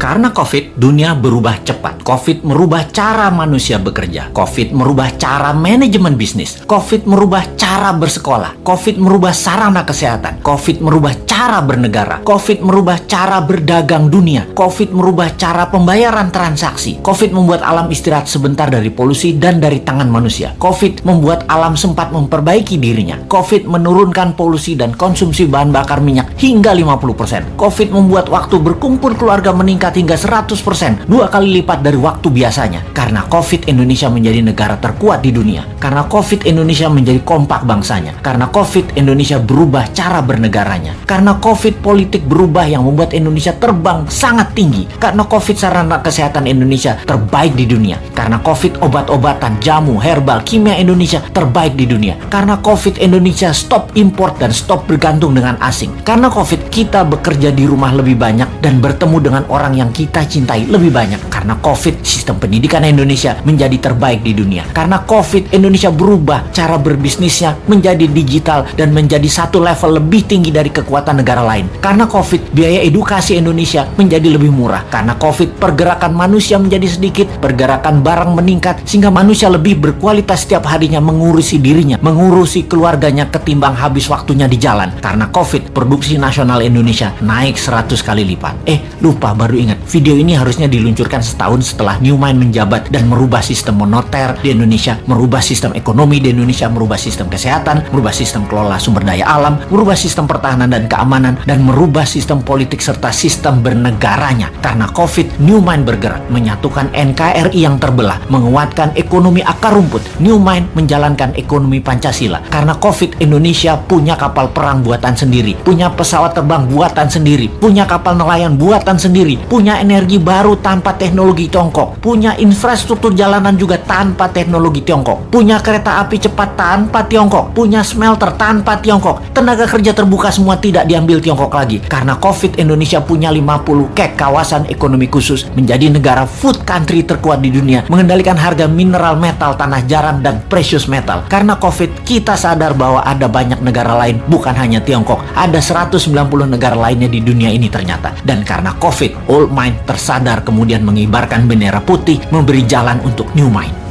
Karena COVID, dunia berubah cepat. COVID merubah cara manusia bekerja. COVID merubah cara manajemen bisnis. COVID merubah cara bersekolah. COVID merubah sarana kesehatan. COVID merubah cara bernegara. COVID merubah cara berdagang dunia. COVID merubah cara pembayaran transaksi. COVID membuat alam istirahat sebentar dari polusi dan dari tangan manusia. COVID membuat alam sempat memperbaiki dirinya. COVID menurunkan polusi dan konsumsi bahan bakar minyak hingga 50%. COVID membuat waktu berkumpul keluarga meningkat hingga 100%, 2 kali lipat dari waktu biasanya. Karena COVID, Indonesia menjadi negara terkuat di dunia. Karena COVID, Indonesia menjadi kompak bangsanya. Karena COVID, Indonesia berubah cara bernegaranya. Karena COVID, politik berubah yang membuat Indonesia terbang sangat tinggi. Karena COVID, sarana kesehatan Indonesia terbaik di dunia. Karena COVID, obat-obatan, jamu, herbal, kimia Indonesia terbaik di dunia. Karena COVID, Indonesia stop import dan stop bergantung dengan asing. Karena COVID, kita bekerja di rumah lebih banyak dan bertemu dengan orang yang kita cintai lebih banyak. Karena COVID, sistem pendidikan Indonesia menjadi terbaik di dunia. Karena COVID, Indonesia berubah cara berbisnisnya menjadi digital dan menjadi satu level lebih tinggi dari kekuatan negara lain. Karena COVID, biaya edukasi Indonesia menjadi lebih murah. Karena COVID, pergerakan manusia menjadi sedikit, pergerakan barang meningkat, sehingga manusia lebih berkualitas setiap harinya mengurusi dirinya, mengurusi keluarganya ketimbang habis waktunya di jalan. Karena COVID, produksi nasional Indonesia naik 100 kali lipat. Lupa, baru ingat, video ini harusnya diluncurkan setahun setelah Newmind menjabat dan merubah sistem moneter di Indonesia, merubah sistem ekonomi di Indonesia, merubah sistem kesehatan, merubah sistem kelola sumber daya alam, merubah sistem pertahanan dan keamanan, dan merubah sistem politik serta sistem bernegaranya. Karena COVID, Newmind bergerak menyatukan NKRI yang terbelah, menguatkan ekonomi akar rumput. Newmind menjalankan ekonomi Pancasila. Karena COVID, Indonesia punya kapal perang buatan sendiri, punya pesawat terbang buatan sendiri, punya kapal nelayan buatan sendiri, punya energi baru tanpa teknologi Tiongkok, punya infrastruktur jalanan juga tanpa teknologi Tiongkok, punya kereta api cepat tanpa Tiongkok, punya smelter tanpa Tiongkok, tenaga kerja terbuka semua tidak diambil Tiongkok lagi. Karena COVID, Indonesia punya 50 KEK, kawasan ekonomi khusus, menjadi negara food country terkuat di dunia, mengendalikan harga mineral, metal, tanah jarang, dan precious metal. Karena COVID, kita sadar bahwa ada banyak negara lain, bukan hanya Tiongkok, ada 190 negara lainnya di dunia ini ternyata. Dan karena COVID, Old Mind tersadar kemudian mengibarkan bendera putih, memberi jalan untuk New Mind.